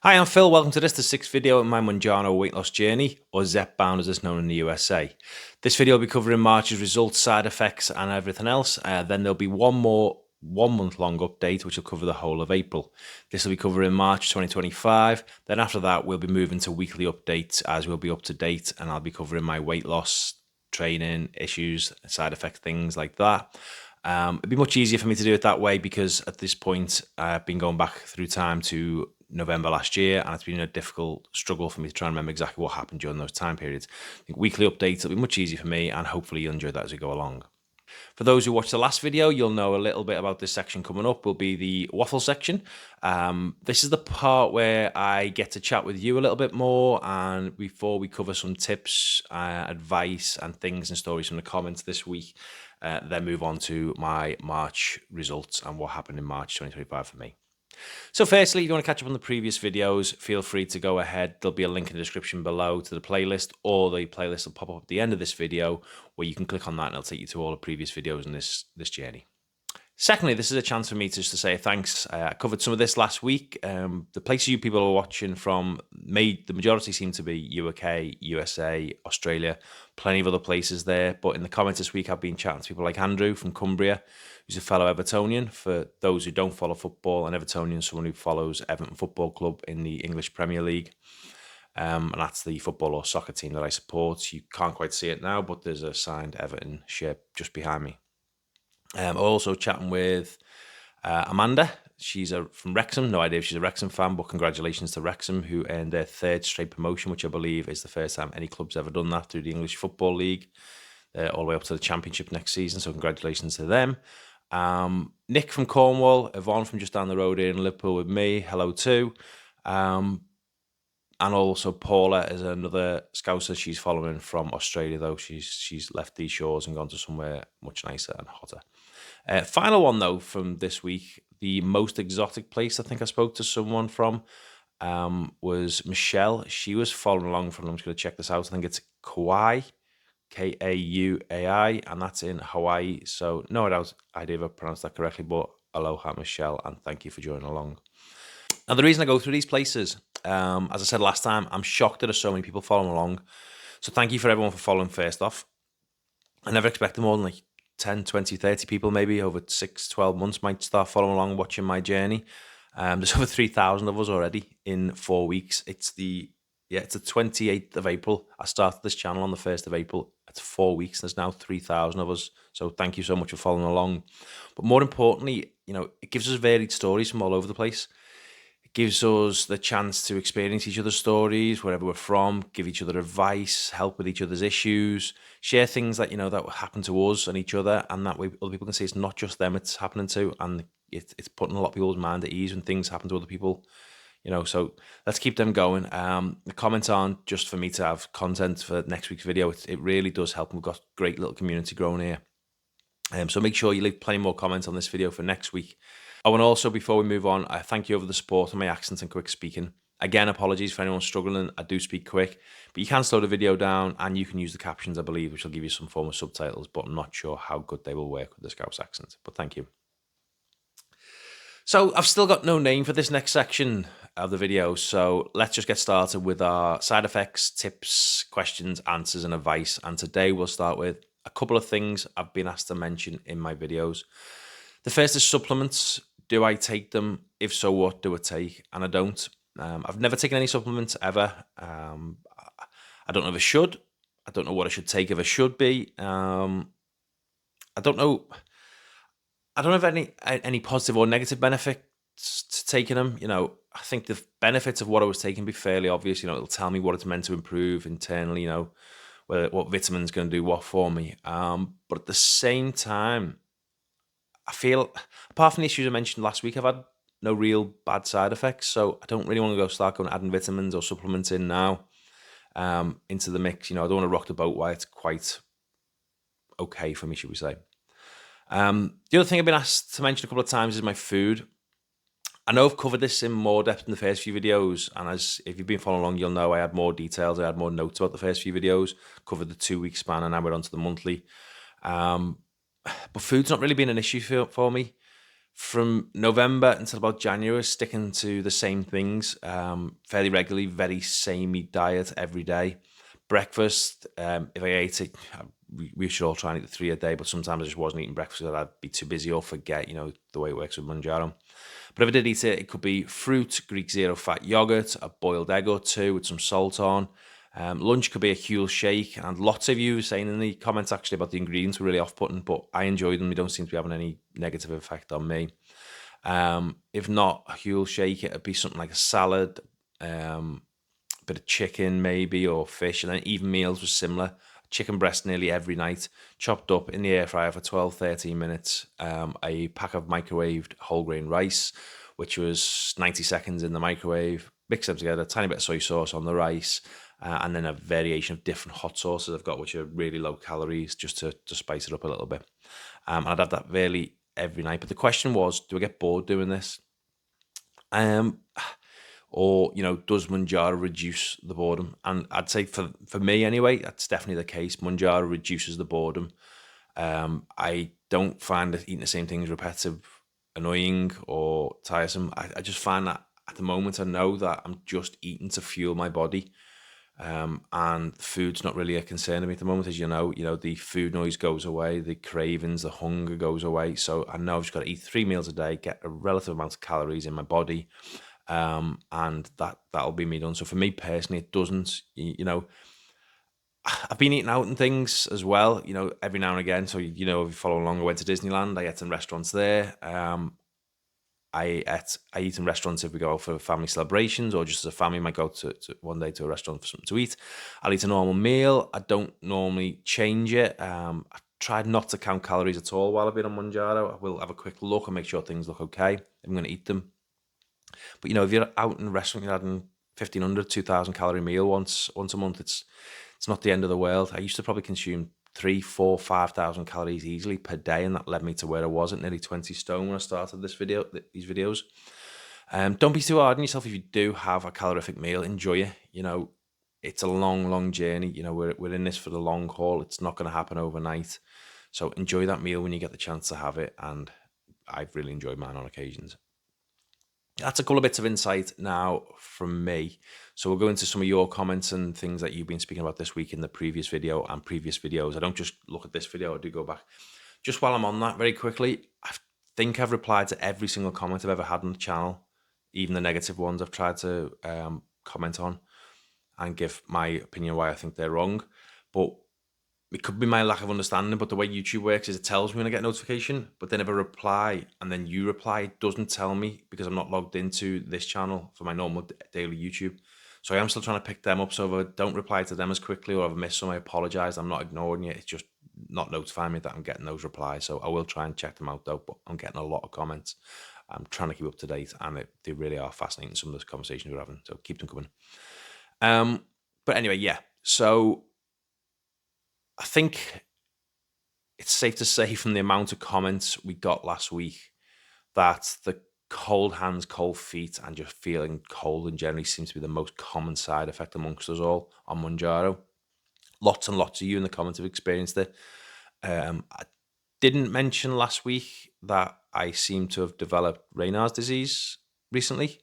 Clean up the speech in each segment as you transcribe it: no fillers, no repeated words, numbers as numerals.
Hi, I'm Phil. Welcome to the sixth video in my Mounjaro weight loss journey, or Zepbound as it's known in the USA. This video will be covering March's results, side effects, and everything else. Then there'll be one more 1 month long update, which will cover the whole of April. This will be covering March 2025. Then after that, we'll be moving to weekly updates as we'll be up to date, and I'll be covering my weight loss, training, issues, side effect things like that. It'd be much easier for me to do it that way because at this point, I've been going back through time to November last year, and it's been a difficult struggle for me to try and remember exactly what happened during those time periods. I think weekly updates will be much easier for me, and hopefully you'll enjoy that as we go along. For those who watched the last video, you'll know a little bit about this section coming up. Will be the waffle section. This is the part where I get to chat with you a little bit more, and before we cover some tips, advice, and things and stories from the comments this week, then move on to my March results and what happened in March 2025 for me. So firstly, if you want to catch up on the previous videos, feel free to go ahead. There'll be a link in the description below to the playlist, or the playlist will pop up at the end of this video where you can click on that and it'll take you to all the previous videos in this journey. Secondly, this is a chance for me just to say thanks. I covered some of this last week. The places you people are watching from, the majority seem to be UK, USA, Australia, plenty of other places there. But in the comments this week, I've been chatting to people like Andrew from Cumbria, who's a fellow Evertonian. For those who don't follow football, an Evertonian is someone who follows Everton Football Club in the English Premier League. And that's the football or soccer team that I support. You can't quite see it now, but there's a signed Everton shirt just behind me. Also chatting with Amanda. She's from Wrexham. No idea if she's a Wrexham fan, but congratulations to Wrexham, who earned their third straight promotion, which I believe is the first time any club's ever done that through the English Football League, all the way up to the Championship next season. So congratulations to them. Nick from Cornwall, Yvonne from just down the road here in Liverpool with me. Hello too. And also Paula is another Scouser. She's following from Australia, though. She's left these shores and gone to somewhere much nicer and hotter. Final one, though, from this week. The most exotic place I think I spoke to someone from was Michelle. She was following along from, I'm just going to check this out. I think it's Kauai, Kauai, and that's in Hawaii. So no idea if I pronounced that correctly, but aloha, Michelle, and thank you for joining along. Now, the reason I go through these places, as I said last time, I'm shocked that there's so many people following along. So thank you for everyone for following first off. I never expected more than like 10, 20, 30 people maybe over 6, 12 months might start following along, watching my journey. There's over 3,000 of us already in 4 weeks. It's the 28th of April. I started this channel on the 1st of April. It's 4 weeks. There's now 3,000 of us. So thank you so much for following along. But more importantly, it gives us varied stories from all over the place. It gives us the chance to experience each other's stories, wherever we're from, give each other advice, help with each other's issues, share things that, that happen to us and each other. And that way other people can see it's not just them it's happening to. And it's putting a lot of people's mind at ease when things happen to other people. So let's keep them going. The comments aren't just for me to have content for next week's video. It really does help. We've got a great little community growing here. So make sure you leave plenty more comments on this video for next week. Oh, and also before we move on, I thank you for the support on my accent and quick speaking. Again, apologies for anyone struggling. I do speak quick, but you can slow the video down and you can use the captions, I believe, which will give you some form of subtitles, but I'm not sure how good they will work with the Scouse accent, but thank you. So I've still got no name for this next section of the video, so let's just get started with our side effects, tips, questions, answers, and advice. And today we'll start with a couple of things I've been asked to mention in my videos. The first is supplements. Do I take them? If so, what do I take? And I don't. I've never taken any supplements ever. I don't know if I should. I don't know what I should take if I should be. I don't know. I don't have any positive or negative benefits to taking them. I think the benefits of what I was taking be fairly obvious. It'll tell me what it's meant to improve internally. What vitamin's going to do what for me. But at the same time, I feel, apart from the issues I mentioned last week, I've had no real bad side effects. So I don't really want to start adding vitamins or supplements in now into the mix. I don't want to rock the boat while it's quite okay for me, should we say. The other thing I've been asked to mention a couple of times is my food. I know I've covered this in more depth in the first few videos, and if you've been following along, you'll know I had more details, I had more notes about the first few videos, covered the 2-week span, and now we're on to the monthly. But food's not really been an issue for me. From November until about January, sticking to the same things fairly regularly, very samey diet every day. Breakfast, if I ate it, we should all try and eat the 3 a day, but sometimes I just wasn't eating breakfast because I'd be too busy or forget, the way it works with Mounjaro. But if I did eat it, it could be fruit, Greek zero fat yogurt, a boiled egg or two with some salt on. Lunch could be a Huel shake, and lots of you were saying in the comments actually about the ingredients were really off-putting, but I enjoyed them. They don't seem to be having any negative effect on me. If not a Huel shake, it'd be something like a salad, bit of chicken maybe, or fish, and then even meals was similar. Chicken breast nearly every night, chopped up in the air fryer for 12-13 minutes. A pack of microwaved whole grain rice, which was 90 seconds in the microwave. Mix them together, a tiny bit of soy sauce on the rice, and then a variation of different hot sauces I've got, which are really low calories, just to spice it up a little bit. And I'd have that really every night. But the question was, do I get bored doing this? Or, does Mounjaro reduce the boredom? And I'd say for me anyway, that's definitely the case. Mounjaro reduces the boredom. I don't find that eating the same things repetitive, annoying, or tiresome. I just find that at the moment I know that I'm just eating to fuel my body. And food's not really a concern to me at the moment, as you know. The food noise goes away, the cravings, the hunger goes away. So I know I've just got to eat 3 meals a day, get a relative amount of calories in my body, and that'll be me done. So for me personally, it doesn't. I've been eating out and things as well. Every now and again. So if you follow along, I went to Disneyland. I ate in restaurants there. I eat in restaurants if we go out for family celebrations, or just as a family might go to one day to a restaurant for something to eat. I'll eat a normal meal. I don't normally change it. I tried not to count calories at all while I've been on Mounjaro. I will have a quick look and make sure things look okay if I'm going to eat them. But if you're out in a restaurant, you're having 1,500, 2,000 calorie meal once a month. It's not the end of the world. I used to probably consume 3, 4, 5,000 calories easily per day, and that led me to where I was at nearly 20 stone when I started these videos. Don't be too hard on yourself if you do have a calorific meal. Enjoy it. It's a long journey. We're in this for the long haul. It's not going to happen overnight. So enjoy that meal when you get the chance to have it, and I've really enjoyed mine on occasions. That's a couple of bits of insight now from me. So we'll go into some of your comments and things that you've been speaking about this week in the previous video and previous videos. I don't just look at this video, I do go back. Just while I'm on that, very quickly, I think I've replied to every single comment I've ever had on the channel, even the negative ones I've tried to comment on and give my opinion why I think they're wrong. But it could be my lack of understanding, but the way YouTube works is it tells me when I get a notification, but then if I reply and then you reply, it doesn't tell me because I'm not logged into this channel for my normal daily YouTube. So I am still trying to pick them up. So if I don't reply to them as quickly or I've missed some, I apologize. I'm not ignoring you. It's just not notifying me that I'm getting those replies. So I will try and check them out though, but I'm getting a lot of comments. I'm trying to keep up to date, and they really are fascinating, some of the conversations we're having. So keep them coming. But anyway, yeah. So I think it's safe to say from the amount of comments we got last week that the cold hands, cold feet, and just feeling cold in generally seems to be the most common side effect amongst us all on Mounjaro. Lots and lots of you in the comments have experienced it. I didn't mention last week that I seem to have developed Raynaud's disease recently,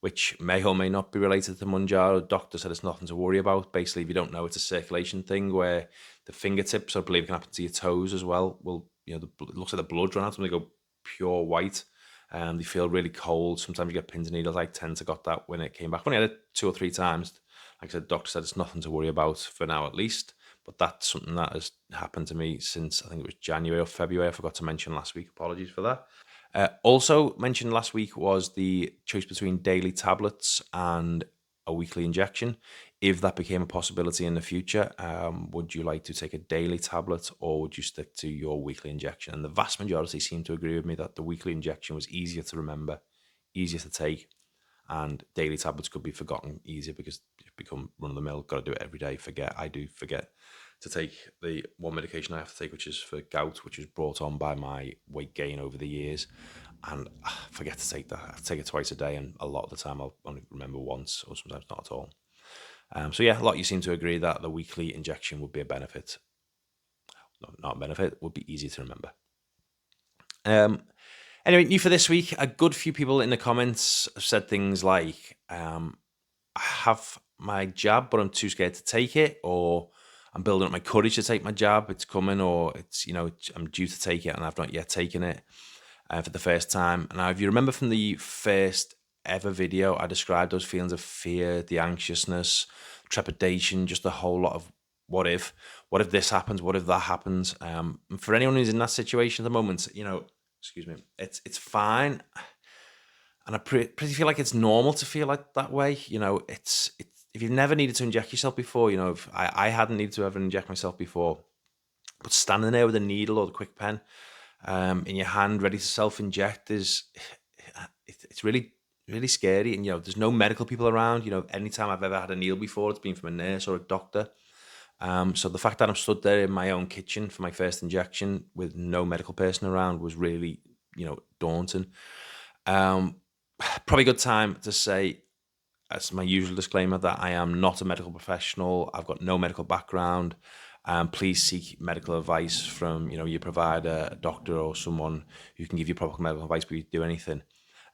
which may or may not be related to Mounjaro. The doctor said it's nothing to worry about. Basically, if you don't know, it's a circulation thing where the fingertips, I believe it can happen to your toes as well, it looks like the blood run out when they go pure white. They feel really cold. Sometimes you get pins and needles. I tend to got that when it came back. When I had it 2 or 3 times, like I said, the doctor said it's nothing to worry about for now at least. But that's something that has happened to me since I think it was January or February. I forgot to mention last week. Apologies for that. Also mentioned last week was the choice between daily tablets and a weekly injection. If that became a possibility in the future, would you like to take a daily tablet or would you stick to your weekly injection? And the vast majority seem to agree with me that the weekly injection was easier to remember, easier to take, and daily tablets could be forgotten easier because it's become run-of-the-mill, got to do it every day, forget. I do forget to take the one medication I have to take, which is for gout, which was brought on by my weight gain over the years. And I forget to take that. I take it twice a day, and a lot of the time I'll only remember once, or sometimes not at all. So yeah, a lot of you seem to agree that the weekly injection would be a benefit. No, not a benefit, would be easy to remember. Anyway, new for this week, a good few people in the comments have said things like, I have my jab, but I'm too scared to take it, or I'm building up my courage to take my jab. It's coming, or it's, I'm due to take it and I've not yet taken it for the first time. Now, if you remember from the first ever video, I described those feelings of fear, the anxiousness, trepidation, just a whole lot of what if this happens, what if that happens. And for anyone who's in that situation at the moment, excuse me, it's fine. And I pretty feel like it's normal to feel like that way. It's if you've never needed to inject yourself before, if I hadn't needed to ever inject myself before, but standing there with a needle or the quick pen in your hand, ready to self-inject it's really, really scary. And, there's no medical people around. Anytime I've ever had a needle before, it's been from a nurse or a doctor. So the fact that I'm stood there in my own kitchen for my first injection with no medical person around was really, daunting. Probably a good time to say, as my usual disclaimer, that I am not a medical professional. I've got no medical background. Please seek medical advice from, your provider, a doctor, or someone who can give you proper medical advice before you do anything.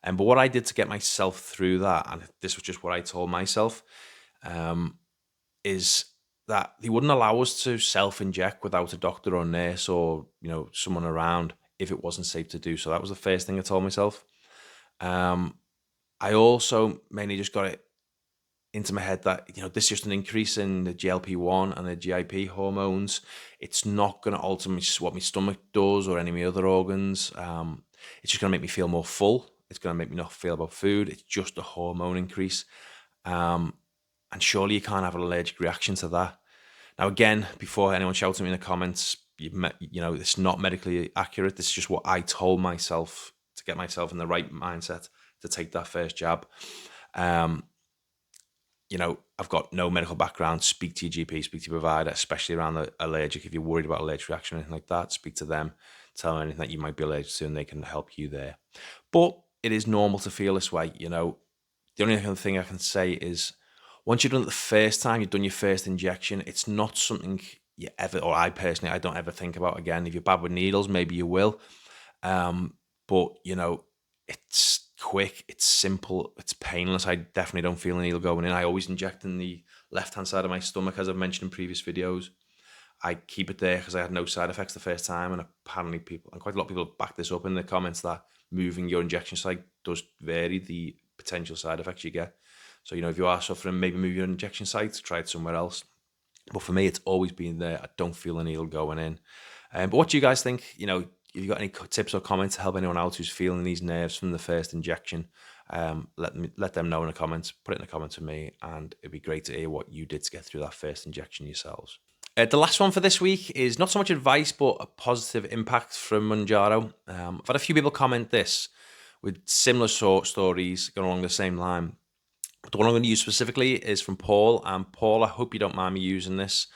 But what I did to get myself through that, and this was just what I told myself, is that they wouldn't allow us to self-inject without a doctor or nurse or, someone around if it wasn't safe to do so. That was the first thing I told myself. I also mainly just got it into my head that, this is just an increase in the GLP-1 and the GIP hormones. It's not going to alter what my stomach does or any of my other organs. It's just going to make me feel more full. It's going to make me not feel about food. It's just a hormone increase. And surely you can't have an allergic reaction to that. Now, again, before anyone shouts at me in the comments, it's not medically accurate. This is just what I told myself to get myself in the right mindset to take that first jab. I've got no medical background. Speak to your GP, speak to your provider, especially around the allergic. If you're worried about allergic reaction or anything like that, speak to them, tell them anything that you might be allergic to, and they can help you there. But it is normal to feel this way. The only other thing I can say is once you've done it the first time, you've done your first injection, it's not something you ever, or I personally, I don't ever think about again. If you're bad with needles, maybe you will. But, it's quick, it's simple, it's painless. I definitely don't feel a needle going in. I always inject in the left-hand side of my stomach, as I've mentioned in previous videos. I keep it there because I had no side effects the first time, and apparently people, and quite a lot of people back this up in the comments, that moving your injection site does vary the potential side effects you get. So, if you are suffering, maybe move your injection site, try it somewhere else. But for me, it's always been there. I don't feel a needle going in. But what do you guys think? If you've got any tips or comments to help anyone out who's feeling these nerves from the first injection, let them know in the comments. Put it in the comments with me, and it'd be great to hear what you did to get through that first injection yourselves. The last one for this week is not so much advice, but a positive impact from Mounjaro. I've had a few people comment this with similar stories going along the same line. The one I'm going to use specifically is from Paul. And Paul, I hope you don't mind me using this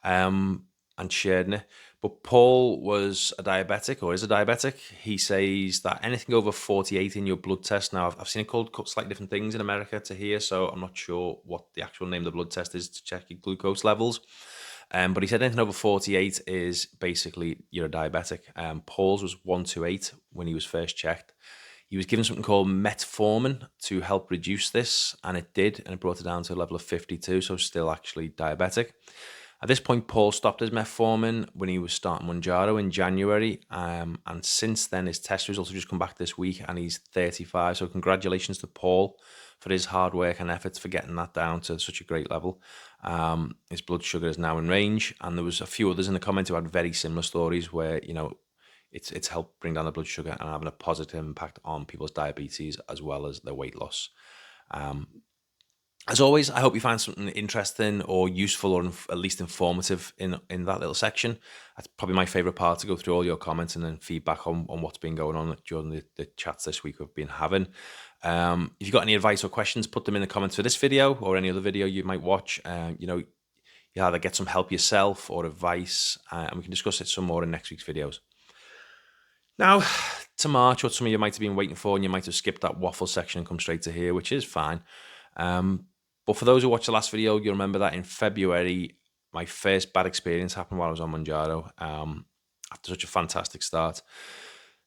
and sharing it. But Paul was a diabetic, or is a diabetic. He says that anything over 48 in your blood test. Now, I've seen it called slightly different things in America to here, so I'm not sure what the actual name of the blood test is to check your glucose levels. But he said anything over 48 is basically you're a diabetic. Paul's was 128 when he was first checked. He was given something called metformin to help reduce this, and it did, and it brought it down to a level of 52, so still actually diabetic. At this point, Paul stopped his metformin when he was starting Mounjaro in January, and since then his test results have just come back this week, and he's 35, so congratulations to Paul for his hard work and efforts for getting that down to such a great level. His blood sugar is now in range, and there was a few others in the comments who had very similar stories where, it's helped bring down the blood sugar and having a positive impact on people's diabetes as well as their weight loss. As always, I hope you find something interesting or useful, or at least informative in that little section. That's probably my favourite part, to go through all your comments and then feedback on what's been going on during the chats this week we've been having. If you've got any advice or questions, put them in the comments for this video or any other video you might watch. You either get some help yourself or advice, and we can discuss it some more in next week's videos. Now, to March, what some of you might have been waiting for, and you might have skipped that waffle section and come straight to here, which is fine. But for those who watched the last video, you remember that in February, my first bad experience happened while I was on Mounjaro, after such a fantastic start.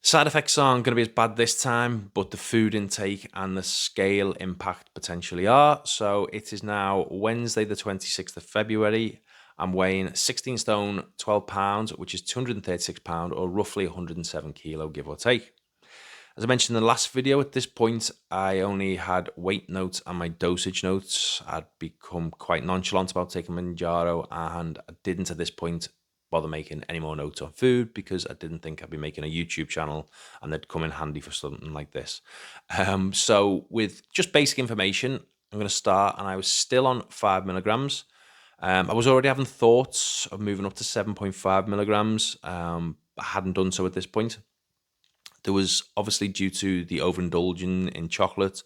Side effects aren't going to be as bad this time, but the food intake and the scale impact potentially are. So it is now Wednesday, the 26th of February. I'm weighing 16 stone, 12 pounds, which is 236 pounds or roughly 107 kilo, give or take. As I mentioned in the last video, at this point, I only had weight notes and my dosage notes. I'd become quite nonchalant about taking Mounjaro, and I didn't at this point bother making any more notes on food because I didn't think I'd be making a YouTube channel and they'd come in handy for something like this. So with just basic information, I'm going to start, and I was still on 5 milligrams. I was already having thoughts of moving up to 7.5 milligrams. I hadn't done so at this point. There was obviously, due to the overindulging in chocolate,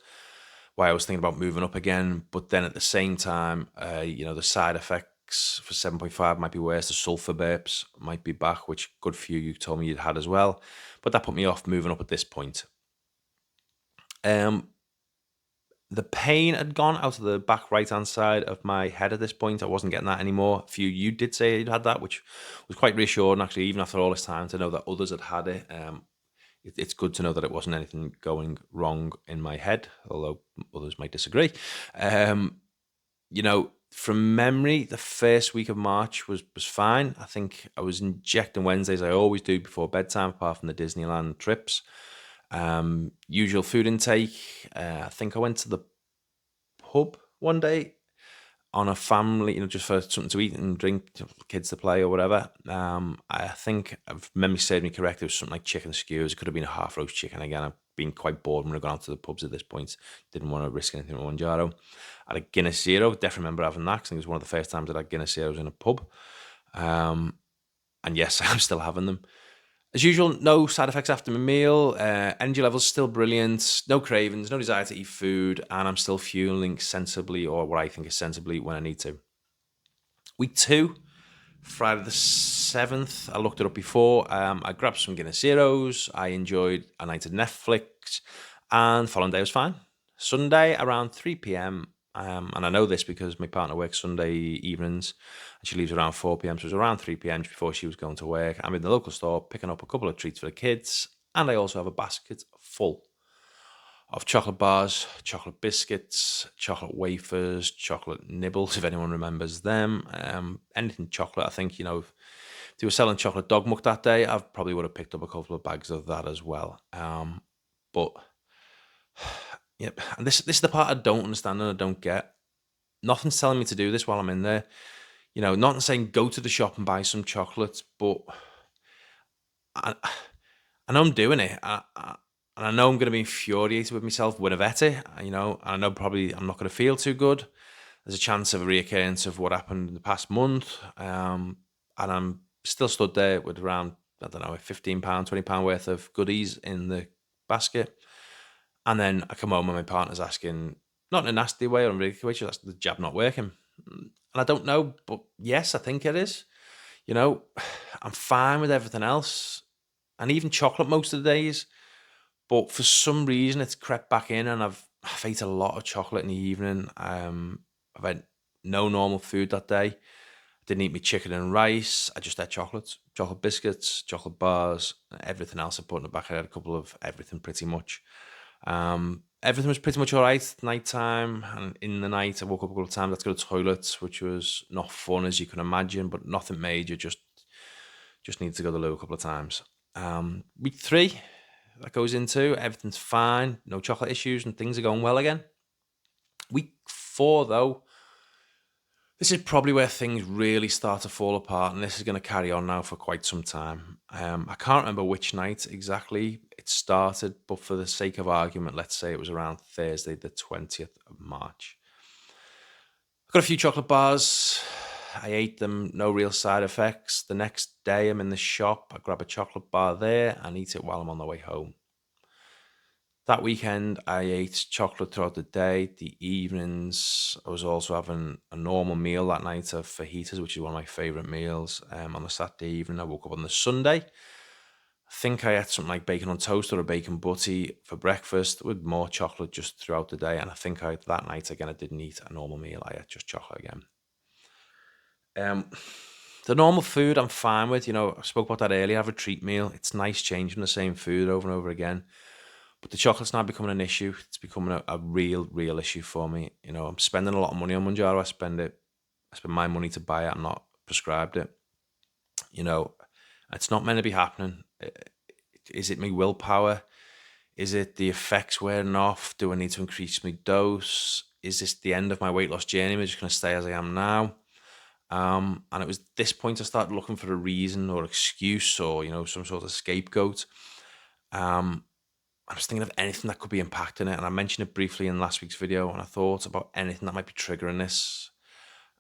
why I was thinking about moving up again. But then at the same time, the side effects for 7.5 might be worse. The sulfur burps might be back, which good for you. You told me you'd had as well. But that put me off moving up at this point. The pain had gone out of the back right-hand side of my head at this point. I wasn't getting that anymore. A few you did say you'd had that, which was quite reassuring, actually, even after all this time, to know that others had had it. It's good to know that it wasn't anything going wrong in my head, although others might disagree. From memory, the first week of March was fine. I think I was injecting Wednesdays, I always do before bedtime, apart from the Disneyland trips. Usual food intake. I think I went to the pub one day on a family, just for something to eat and drink, kids to play or whatever. I think, if memory served me correct, it was something like chicken skewers. It could have been a half roast chicken. Again, I've been quite bored when I've gone out to the pubs at this point. Didn't want to risk anything with Mounjaro. I had a Guinness Zero. Definitely remember having that, because I think it was one of the first times I had Guinness Zeros in a pub. And yes, I'm still having them. As usual, no side effects after my meal. Energy levels still brilliant. No cravings, no desire to eat food, and I'm still fueling sensibly, or what I think is sensibly, when I need to. Week 2, Friday the 7th. I looked it up before. I grabbed some Guinness Zeros. I enjoyed a night of Netflix, and following day was fine. Sunday around 3 p.m. And I know this because my partner works Sunday evenings, and she leaves around 4 p.m. So it was around 3 p.m. before she was going to work. I'm in the local store picking up a couple of treats for the kids, and I also have a basket full of chocolate bars, chocolate biscuits, chocolate wafers, chocolate nibbles, if anyone remembers them. Anything chocolate. I think, if they were selling chocolate dog muck that day, I probably would have picked up a couple of bags of that as well. But yep, and this is the part I don't understand and I don't get. Nothing's telling me to do this while I'm in there. Not saying go to the shop and buy some chocolates, but I know I'm doing it. And I know I'm going to be infuriated with myself when I've ate it. And I know probably I'm not going to feel too good. There's a chance of a reoccurrence of what happened in the past month. And I'm still stood there with around, £15, £20 worth of goodies in the basket. And then I come home and my partner's asking, not in a nasty way or in a ridiculous way, she's asking, the jab not working? And I don't know, but yes, I think it is. I'm fine with everything else, and even chocolate most of the days. But for some reason, it's crept back in, and I've ate a lot of chocolate in the evening. I've had no normal food that day. I didn't eat my chicken and rice. I just had chocolate biscuits, chocolate bars, everything else I put in the back. I had a couple of everything pretty much. Everything was pretty much all right night time, and in the night I woke up a couple of times. I had to go to the toilet, which was not fun, as you can imagine, but nothing major. Just need to go to the loo a couple of times. Week 3 that goes into, everything's fine, no chocolate issues, and things are going well again. Week 4 though, this is probably where things really start to fall apart, and this is going to carry on now for quite some time. I can't remember which night exactly it started, but for the sake of argument, let's say it was around Thursday, the 20th of March. I got a few chocolate bars. I ate them, no real side effects. The next day, I'm in the shop. I grab a chocolate bar there and eat it while I'm on the way home. That weekend, I ate chocolate throughout the day. The evenings, I was also having a normal meal that night of fajitas, which is one of my favourite meals. On the Saturday evening, I woke up on the Sunday. I think I ate something like bacon on toast or a bacon butty for breakfast with more chocolate just throughout the day. And I think that night, again, I didn't eat a normal meal. I ate just chocolate again. The The normal food I'm fine with. I spoke about that earlier. I have a treat meal. It's nice changing the same food over and over again. But the chocolate's now becoming an issue. It's becoming a real issue for me. I'm spending a lot of money on Mounjaro. I spend my money to buy it. I'm not prescribed it. It's not meant to be happening. Is it my willpower? Is it the effects wearing off? Do I need to increase my dose? Is this the end of my weight loss journey? Am I just going to stay as I am now? And it was this point I started looking for a reason or excuse or, some sort of scapegoat. I was thinking of anything that could be impacting it. And I mentioned it briefly in last week's video. And I thought about anything that might be triggering this.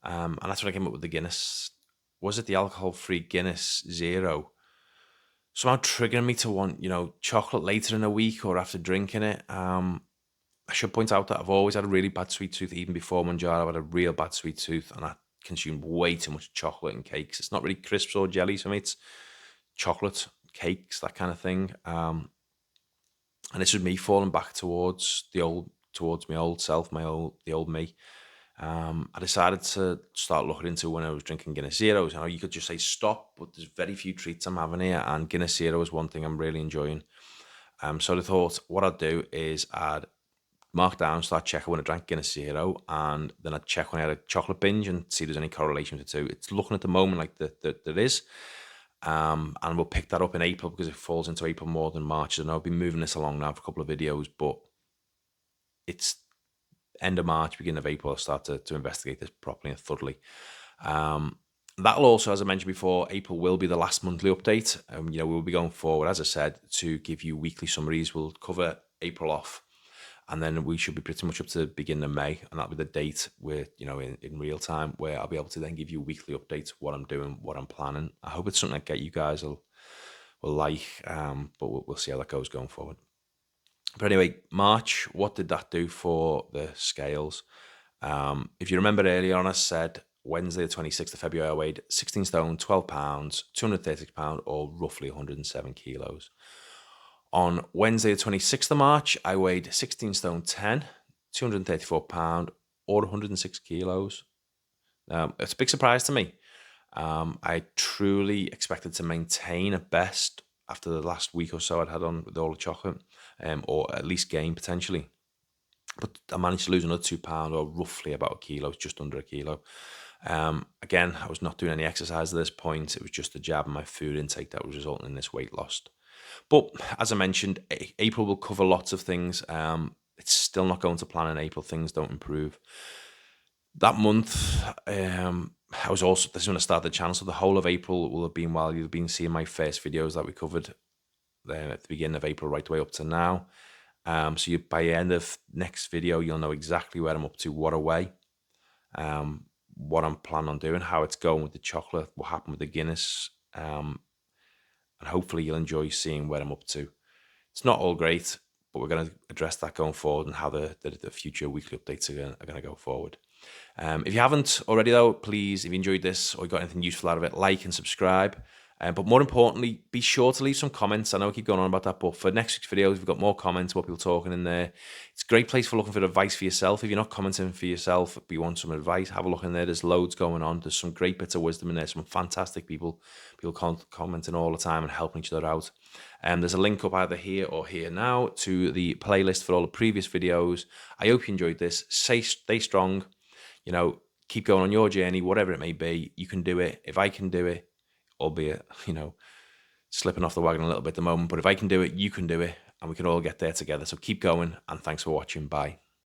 And that's when I came up with the Guinness. Was it the alcohol-free Guinness Zero? Somehow triggering me to want, chocolate later in the week or after drinking it. I should point out that I've always had a really bad sweet tooth. Even before Mounjaro, I had a real bad sweet tooth. And I consumed way too much chocolate and cakes. It's not really crisps or jellies for me. It's chocolate, cakes, that kind of thing. And this was me falling back towards my old self, the old me. I decided to start looking into when I was drinking Guinness Zeros. You could just say stop, but there's very few treats I'm having here, and Guinness Zero is one thing I'm really enjoying. So I thought what I'd do is I'd mark down, start checking when I drank Guinness Zero, and then I'd check when I had a chocolate binge and see if there's any correlation with the two. It's looking at the moment like there is. And we'll pick that up in April because it falls into April more than March. And I've been moving this along now for a couple of videos, but it's end of March, beginning of April, I'll start to investigate this properly and thoroughly. That'll also, as I mentioned before, April will be the last monthly update. We'll be going forward, as I said, to give you weekly summaries. We'll cover April off, and then we should be pretty much up to the beginning of May, and that'll be the date where, in real time, where I'll be able to then give you weekly updates, what I'm doing, what I'm planning. I hope it's something that you guys will like, but we'll see how that goes going forward. But anyway, March, what did that do for the scales? If you remember earlier on, I said Wednesday, the 26th of February, I weighed 16 stone, 12 pounds, 236 pounds, or roughly 107 kilos. On Wednesday, the 26th of March, I weighed 16 stone 10, 234 pounds, or 106 kilos. It's a big surprise to me. I truly expected to maintain at best after the last week or so I'd had on with all the chocolate, or at least gain potentially. But I managed to lose another 2 pounds, or roughly about a kilo, just under a kilo. Again, I was not doing any exercise at this point. It was just the jab and my food intake that was resulting in this weight loss. But as I mentioned, April will cover lots of things. It's still not going to plan in April. Things don't improve. That month, I was also, this is when I started the channel, so the whole of April will have been while you've been seeing my first videos that we covered at the beginning of April right the way up to now. So by the end of next video, you'll know exactly where I'm up to, what I weigh, what I'm planning on doing, how it's going with the chocolate, what happened with the Guinness, and hopefully you'll enjoy seeing where I'm up to. It's not all great, but we're going to address that going forward and how the future weekly updates are going to go forward. If you haven't already though, please, if you enjoyed this or you got anything useful out of it, like and subscribe. But more importantly, be sure to leave some comments. I know I keep going on about that, but for next week's videos, we've got more comments, more people talking in there. It's a great place for looking for advice for yourself. If you're not commenting for yourself, but you want some advice, have a look in there. There's loads going on. There's some great bits of wisdom in there, some fantastic people commenting all the time and helping each other out. There's a link up either here or here now to the playlist for all the previous videos. I hope you enjoyed this. Stay strong. Keep going on your journey, whatever it may be. You can do it. If I can do it, albeit, slipping off the wagon a little bit at the moment, but if I can do it, you can do it, and we can all get there together. So keep going, and thanks for watching. Bye.